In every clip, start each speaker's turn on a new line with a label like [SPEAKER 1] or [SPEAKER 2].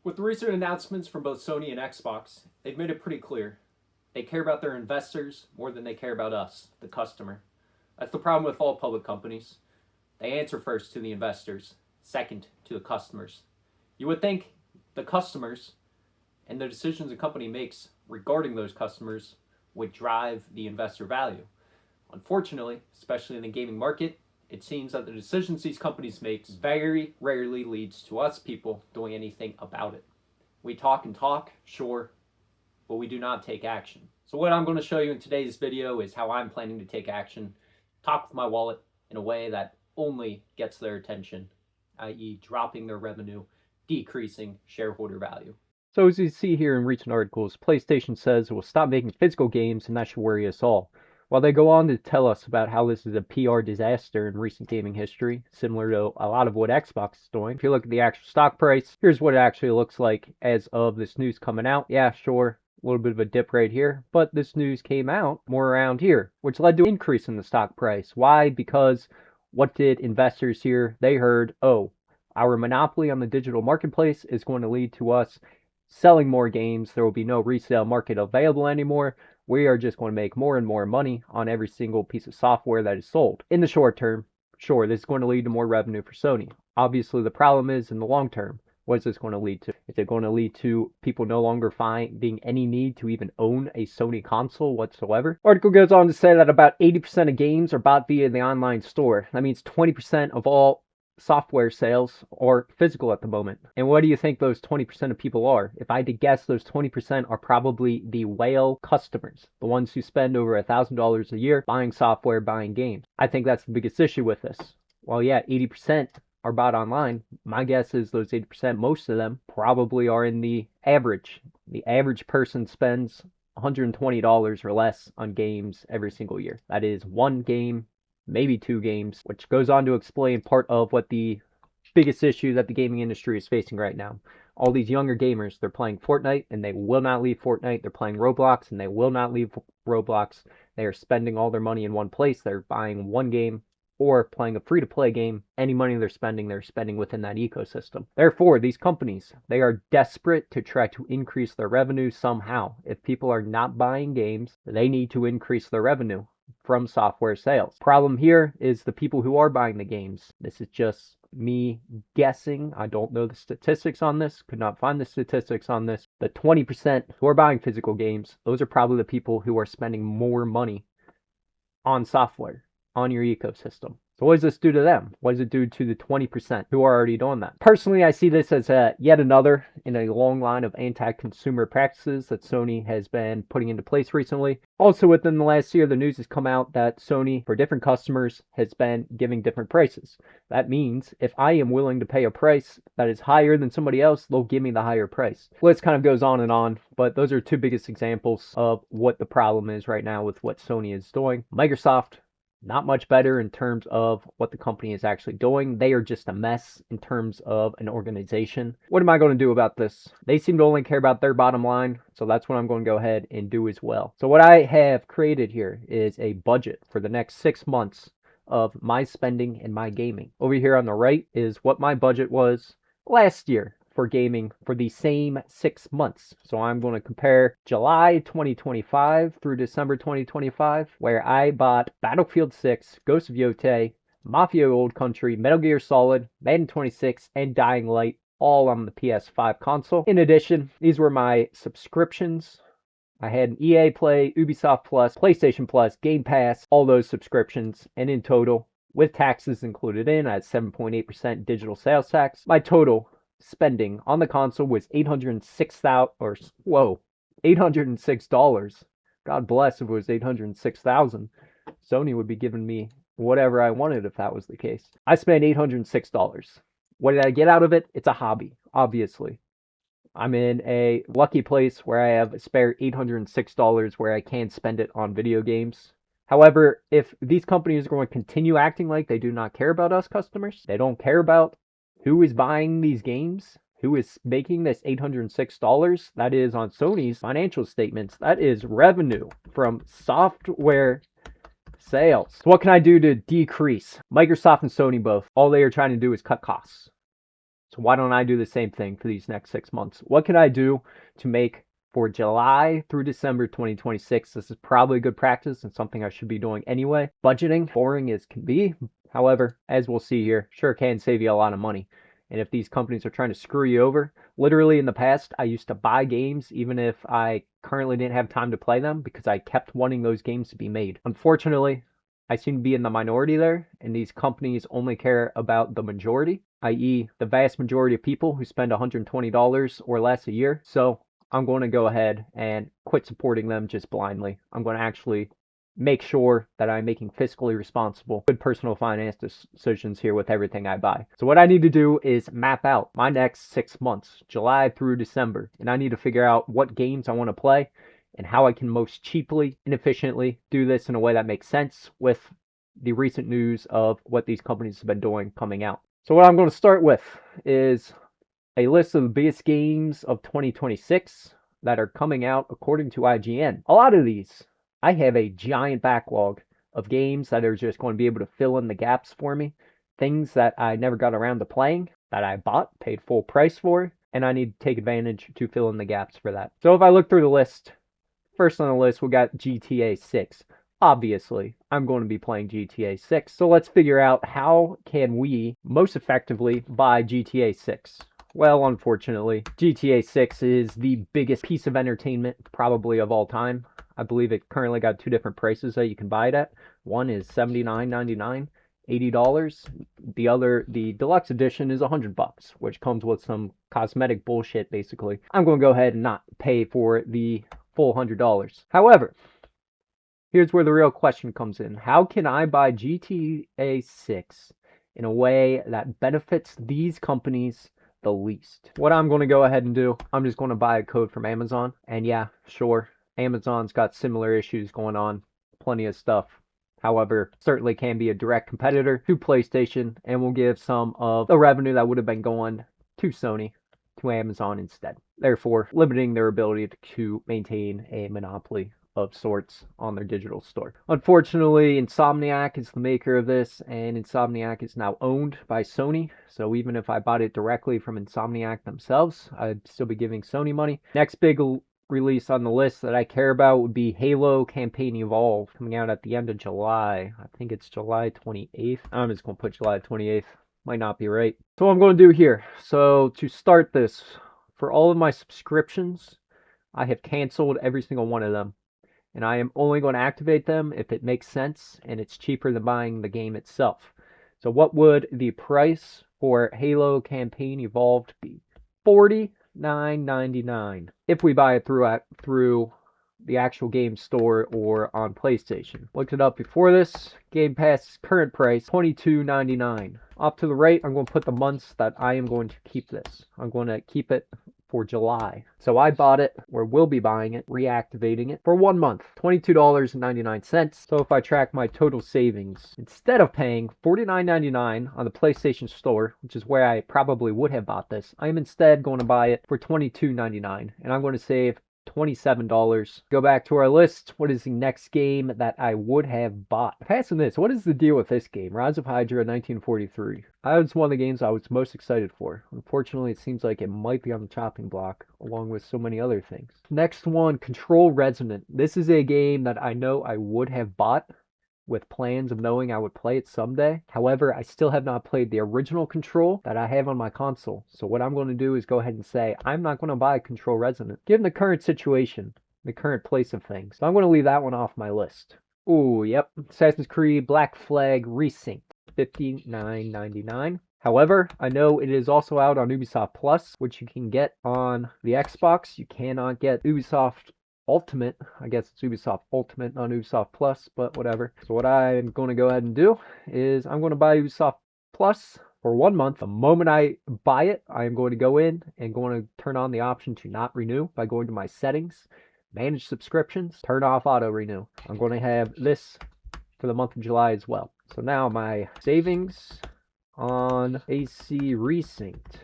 [SPEAKER 1] With the recent announcements from both Sony and Xbox, they've made it pretty clear. They care about their investors more than they care about us, the customer. That's the problem with all public companies. They answer first to the investors, second to the customers. You would think the customers and the decisions a company makes regarding those customers would drive the investor value. Unfortunately, especially in the gaming market, it seems that the decisions these companies make very rarely leads to us people doing anything about it. We talk and talk, sure, but we do not take action. So what I'm going to show you in today's video is how I'm planning to take action, talk with my wallet in a way that only gets their attention, i.e. dropping their revenue, decreasing shareholder value. So as you see here in recent articles, PlayStation says it will stop making physical games and that should worry us all. While they go on to tell us about how this is a PR disaster in recent gaming history, similar to a lot of what Xbox is doing, if you look at the actual stock price, here's what it actually looks like as of this news coming out. Yeah, sure, a little bit of a dip right here, but this news came out more around here, which led to an increase in the stock price. Why? Because what did investors hear? They heard, oh, our monopoly on the digital marketplace is going to lead to us selling more games. There will be no resale market available anymore. We are just going to make more and more money on every single piece of software that is sold. In the short term, sure, this is going to lead to more revenue for Sony. Obviously, the problem is in the long term, what is this going to lead to? Is it going to lead to people no longer finding any need to even own a Sony console whatsoever? Article goes on to say that about 80% of games are bought via the online store. That means 20% of all software sales are physical at the moment. And what do you think those 20% of people are? If I had to guess, those 20% are probably the whale customers, the ones who spend over $1,000 a year buying software, buying games. I think that's the biggest issue with this. Well, yeah, 80% are bought online. My guess is those 80%, most of them probably are in the average. The average person spends $120 or less on games every single year. That is one game, maybe two games, which goes on to explain part of what the biggest issue that the gaming industry is facing right now. All these younger gamers, they're playing Fortnite and they will not leave Fortnite. They're playing Roblox and they will not leave Roblox. They are spending all their money in one place. They're buying one game or playing a free-to-play game. Any money they're spending within that ecosystem. Therefore, these companies, they are desperate to try to increase their revenue somehow. If people are not buying games, they need to increase their revenue from software sales. Problem here is the people who are buying the games. This is just me guessing. I don't know the statistics on this, could not find the statistics on this. The 20% who are buying physical games, those are probably the people who are spending more money on software, on your ecosystem. So what does this do to them? What does it do to the 20% who are already doing that? Personally, I see this as yet another in a long line of anti-consumer practices that Sony has been putting into place recently. Also, within the last year, the news has come out that Sony, for different customers, has been giving different prices. That means if I am willing to pay a price that is higher than somebody else, they'll give me the higher price. The list kind of goes on and on, but those are two biggest examples of what the problem is right now with what Sony is doing. Microsoft, not much better in terms of what the company is actually doing. They are just a mess in terms of an organization. What am I going to do about this? They seem to only care about their bottom line, so that's what I'm going to go ahead and do as well. So what I have created here is a budget for the next 6 months of my spending and my gaming. Over here on the right is what my budget was last year for gaming for the same 6 months. So I'm going to compare July 2025 through December 2025, where I bought Battlefield 6, Ghost of Yotei, Mafia Old Country, Metal Gear Solid, Madden 26, and Dying Light, all on the PS5 console. In addition, these were my subscriptions. I had an EA Play, Ubisoft Plus, PlayStation Plus, Game Pass, all those subscriptions, and in total, with taxes included in, I had 7.8% digital sales tax. My total spending on the console was $806. God bless if it was 806,000. Sony would be giving me whatever I wanted if that was the case. I spent $806. What did I get out of it? It's a hobby, obviously. I'm in a lucky place where I have a spare $806 where I can spend it on video games. However, if these companies are going to continue acting like they do not care about us customers, they don't care about who is buying these games, who is making this $806, that is on Sony's financial statements, that is revenue from software sales. So what can I do to decrease? Microsoft and Sony both, all they are trying to do is cut costs. So why don't I do the same thing for these next 6 months? What can I do to make for July through December 2026? This is probably good practice and something I should be doing anyway. Budgeting, boring as can be. However, as we'll see here, sure can save you a lot of money. And if these companies are trying to screw you over, literally in the past, I used to buy games even if I currently didn't have time to play them because I kept wanting those games to be made. Unfortunately, I seem to be in the minority there, and these companies only care about the majority, i.e. the vast majority of people who spend $120 or less a year. So I'm going to go ahead and quit supporting them just blindly. I'm going to actually make sure that I'm making fiscally responsible, good personal finance decisions here with everything I buy. So what I need to do is map out my next 6 months, July through December, and I need to figure out what games I want to play and how I can most cheaply and efficiently do this in a way that makes sense with the recent news of what these companies have been doing coming out. So what I'm going to start with is a list of the biggest games of 2026 that are coming out according to IGN. A lot of these, I have a giant backlog of games that are just going to be able to fill in the gaps for me. Things that I never got around to playing, that I bought, paid full price for, and I need to take advantage to fill in the gaps for that. So if I look through the list, first on the list, we got GTA 6. Obviously, I'm going to be playing GTA 6. So let's figure out how can we most effectively buy GTA 6. Well, unfortunately, GTA 6 is the biggest piece of entertainment probably of all time. I believe it currently got 2 different prices that you can buy it at. One is $79.99, $80. The other, the deluxe edition, is $100, which comes with some cosmetic bullshit, basically. I'm going to go ahead and not pay for the full $100. However, here's where the real question comes in. How can I buy GTA 6 in a way that benefits these companies the least? What I'm going to go ahead and do, I'm just going to buy a code from Amazon. And yeah, sure, Amazon's got similar issues going on, plenty of stuff. However, certainly can be a direct competitor to PlayStation and will give some of the revenue that would have been going to Sony to Amazon instead, therefore limiting their ability to maintain a monopoly of sorts on their digital store. Unfortunately, Insomniac is the maker of this, and Insomniac is now owned by Sony. So even if I bought it directly from Insomniac themselves, I'd still be giving Sony money. Next big release on the list that I care about would be Halo Campaign Evolved, coming out at the end of July. I think it's July 28th. I'm just going to put July 28th. Might not be right. So what I'm going to do here, so to start this, for all of my subscriptions, I have canceled every single one of them. And I am only going to activate them if it makes sense and it's cheaper than buying the game itself. So what would the price for Halo Campaign Evolved be? $49.99 if we buy it through the actual game store or on PlayStation. Looked it up before this. Game Pass current price, $22.99. Off to the right, I'm going to put the months that I am going to keep this. I'm going to keep it for July. So I bought it, or will be buying it, reactivating it for 1 month, $22.99. So if I track my total savings, instead of paying $49.99 on the PlayStation Store, which is where I probably would have bought this, I'm instead going to buy it for $22.99, and I'm going to save $27. Go back to our list. What is the next game that I would have bought? Passing this, what is the deal with this game? Rise of Hydra 1943. That was one of the games I was most excited for. Unfortunately, it seems like it might be on the chopping block, along with so many other things. Next one, Control Resonant. This is a game that I know I would have bought with plans of knowing I would play it someday. However, I still have not played the original Control that I have on my console. So what I'm going to do is go ahead and say, I'm not going to buy Control Resonant, given the current situation, the current place of things. So I'm going to leave that one off my list. Ooh, yep. Assassin's Creed Black Flag Resynced, $59.99. However, I know it is also out on Ubisoft Plus, which you can get on the Xbox. You cannot get Ubisoft Ultimate. I guess it's Ubisoft Ultimate, not Ubisoft Plus, but whatever. So what I'm going to go ahead and do is I'm going to buy Ubisoft Plus for 1 month. The moment I buy it, I am going to go in and going to turn on the option to not renew by going to my settings, manage subscriptions, turn off auto renew. I'm going to have this for the month of July as well. So now my savings on AC Resynced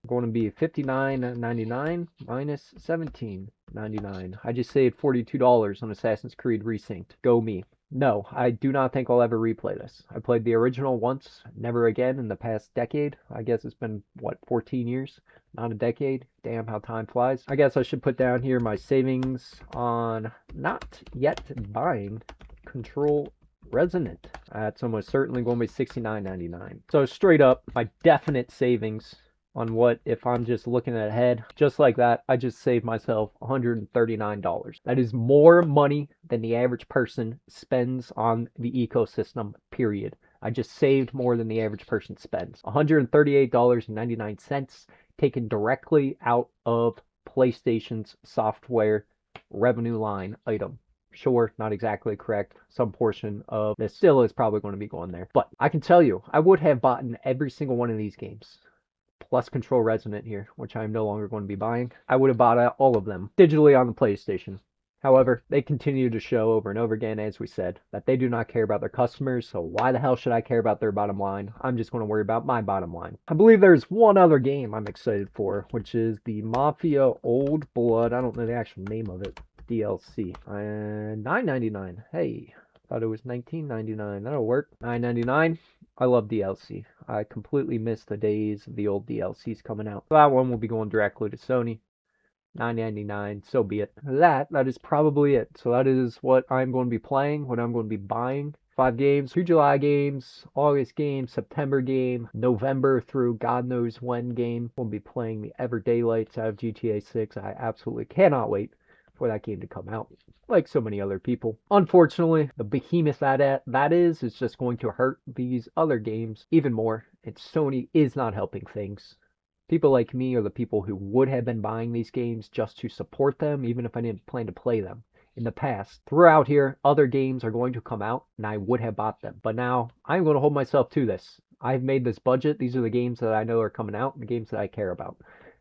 [SPEAKER 1] going to be $59.99 minus $17.99. I just saved $42 on Assassin's Creed Resynced. Go me.
[SPEAKER 2] No, I do not think I'll ever replay this. I played the original once, never again in the past decade. I guess it's been, what, 14 years? Not a decade. Damn how time flies. I guess I should put down here my savings on not yet buying Control Resonant. That's almost certainly going to be $69.99. So straight up, my definite savings on what, if I'm just looking ahead, just like that, I just saved myself $139. That is more money than the average person spends on the ecosystem, period. I just saved more than the average person spends. $138.99 taken directly out of PlayStation's software revenue line item. Sure, not exactly correct. Some portion of this still is probably going to be going there. But I can tell you, I would have bought every single one of these games plus Control Resonant here, which I'm no longer going to be buying. I would have bought all of them digitally on the PlayStation. However, they continue to show over and over again, as we said, that they do not care about their customers, so why the hell should I care about their bottom line? I'm just going to worry about my bottom line. I believe there's one other game I'm excited for, which is the Mafia Old Blood. I don't know the actual name of it. DLC. And $9.99. Hey, thought it was $19.99. That'll work. $9.99. I love DLC. I completely miss the days of the old DLCs coming out. That one will be going directly to Sony. $9.99, so be it. That is probably it. So that is what I'm going to be playing, what I'm going to be buying. 5 games, 2 July games, August game, September game, November through God knows when game. We'll be playing the ever daylights out of GTA 6. I absolutely cannot wait for that game to come out, like so many other people. Unfortunately, the behemoth that is just going to hurt these other games even more, and Sony is not helping things. People like me are the people who would have been buying these games just to support them, even if I didn't plan to play them. In the past, throughout here, other games are going to come out, and I would have bought them. But now, I'm going to hold myself to this. I've made this budget. These are the games that I know are coming out, the games that I care about.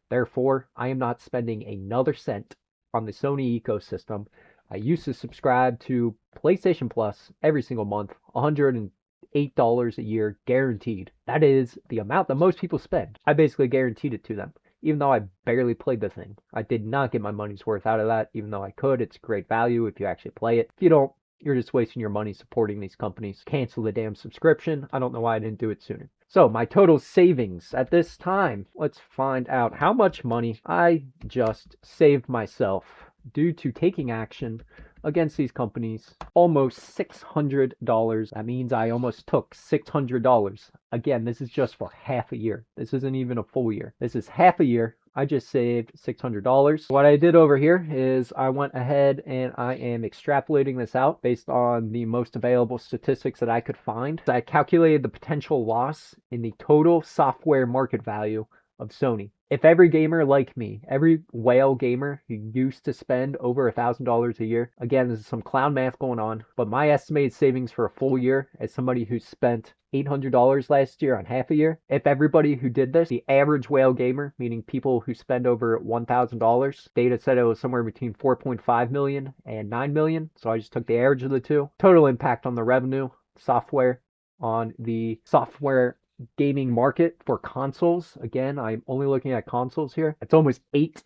[SPEAKER 2] Therefore, I am not spending another cent on the Sony ecosystem. I used to subscribe to PlayStation Plus every single month, $108 a year guaranteed. That is the amount that most people spend. I basically guaranteed it to them, even though I barely played the thing. I did not get my money's worth out of that, even though I could. It's great value if you actually play it. If you don't, you're just wasting your money supporting these companies. Cancel the damn subscription. I don't know why I didn't do it sooner. So my total savings at this time, let's find out how much money I just saved myself due to taking action against these companies. Almost $600. That means I almost took $600. Again, this is just for half a year. This isn't even a full year. This is half a year. I just saved $600. What I did over here is I went ahead and I am extrapolating this out based on the most available statistics that I could find. I calculated the potential loss in the total software market value of Sony. If every gamer like me, every whale gamer who used to spend over $1,000 a year, again, this is some clown math going on, but my estimated savings for a full year as somebody who spent $800 last year on half a year, if everybody who did this, the average whale gamer, meaning people who spend over $1,000, data said it was somewhere between 4.5 million and 9 million, so I just took the average of the two. Total impact on the revenue, software, on the software gaming market for consoles. Again, I'm only looking at consoles here. It's almost $8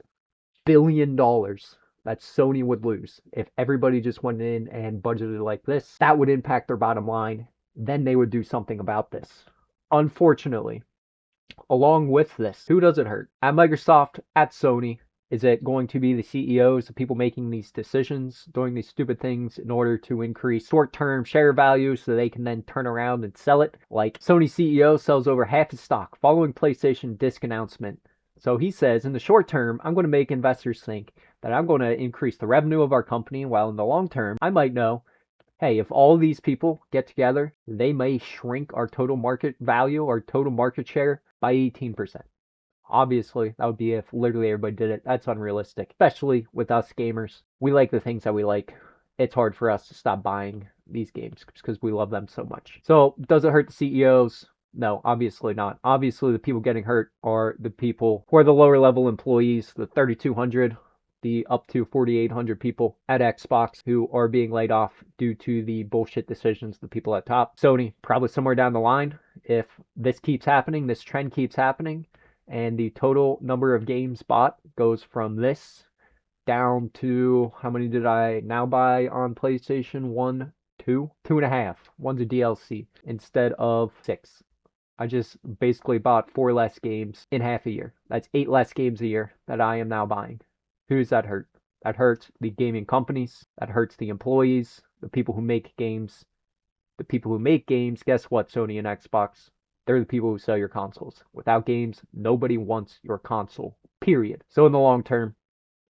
[SPEAKER 2] billion that Sony would lose if everybody just went in and budgeted like this. That would impact their bottom line. Then they would do something about this. Unfortunately, along with this, who does it hurt? At Microsoft, at Sony. Is it going to be the CEOs, the people making these decisions, doing these stupid things in order to increase short-term share value so they can then turn around and sell it? Like Sony CEO sells over half his stock following PlayStation disc announcement. So he says, in the short term, I'm going to make investors think that I'm going to increase the revenue of our company, while in the long term, I might know, hey, if all these people get together, they may shrink our total market value, our total market share by 18%. Obviously, that would be if literally everybody did it. That's unrealistic, especially with us gamers. We like the things that we like. It's hard for us to stop buying these games because we love them so much. So, does it hurt the CEOs? No, obviously not. Obviously, the people getting hurt are the people who are the lower level employees, the 3,200, the up to 4,800 people at Xbox who are being laid off due to the bullshit decisions of the people at top. Sony, probably somewhere down the line, if this keeps happening, this trend keeps happening, and the total number of games bought goes from this down to, how many did I now buy on PlayStation? 1, 2, 2.5. One's a DLC instead of 6. I just basically bought 4 less games in half a year. That's 8 less games a year that I am now buying. Who does that hurt? That hurts the gaming companies. That hurts the employees, the people who make games. The people who make games, guess what, Sony and Xbox? They're the people who sell your consoles. Without games, nobody wants your console, period. So in the long term,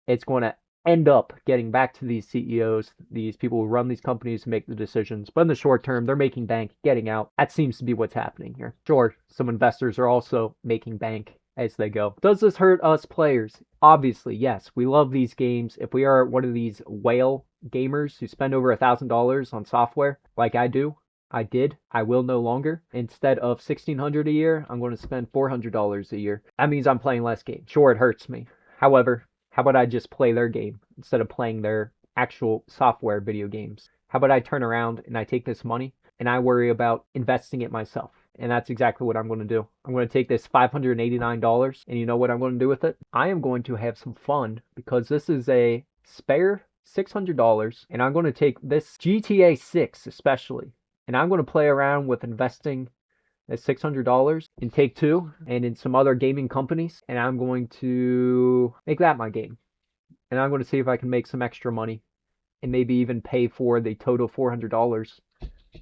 [SPEAKER 2] it's going to end up getting back to these CEOs, these people who run these companies to make the decisions. But in the short term, they're making bank, getting out. That seems to be what's happening here. Sure, some investors are also making bank as they go. Does this hurt us players? Obviously, yes. We love these games. If we are one of these whale gamers who spend over $1,000 on software, like I do, I did. I will no longer. Instead of $1,600 a year, I'm going to spend $400 a year. That means I'm playing less games. Sure, it hurts me. However, how about I just play their game instead of playing their actual software video games? How about I turn around and I take this money and I worry about investing it myself? And that's exactly what I'm going to do. I'm going to take this $589 and you know what I'm going to do with it? I am going to have some fun because this is a spare $600 and I'm going to take this GTA 6 especially and I'm going to play around with investing at $600 in Take-Two and in some other gaming companies, and I'm going to make that my game. And I'm going to see if I can make some extra money and maybe even pay for the total $400,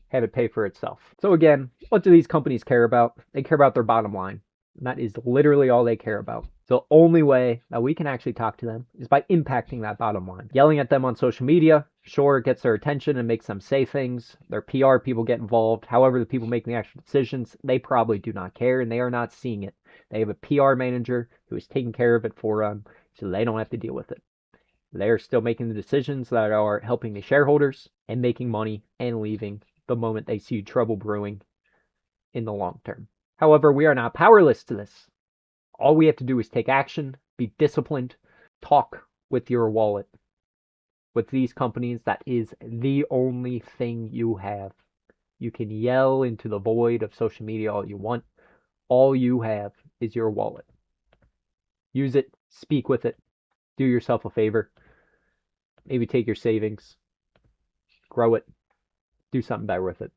[SPEAKER 2] have it pay for itself. So again, what do these companies care about? They care about their bottom line. And that is literally all they care about. So the only way that we can actually talk to them is by impacting that bottom line. Yelling at them on social media, sure, it gets their attention and makes them say things. Their PR people get involved. However, the people making the actual decisions, they probably do not care and they are not seeing it. They have a PR manager who is taking care of it for them, so they don't have to deal with it. They're still making the decisions that are helping the shareholders and making money and leaving the moment they see trouble brewing in the long term. However, we are not powerless to this. All we have to do is take action, be disciplined, talk with your wallet. With these companies, that is the only thing you have. You can yell into the void of social media all you want. All you have is your wallet. Use it, speak with it, do yourself a favor. Maybe take your savings, grow it, do something better with it.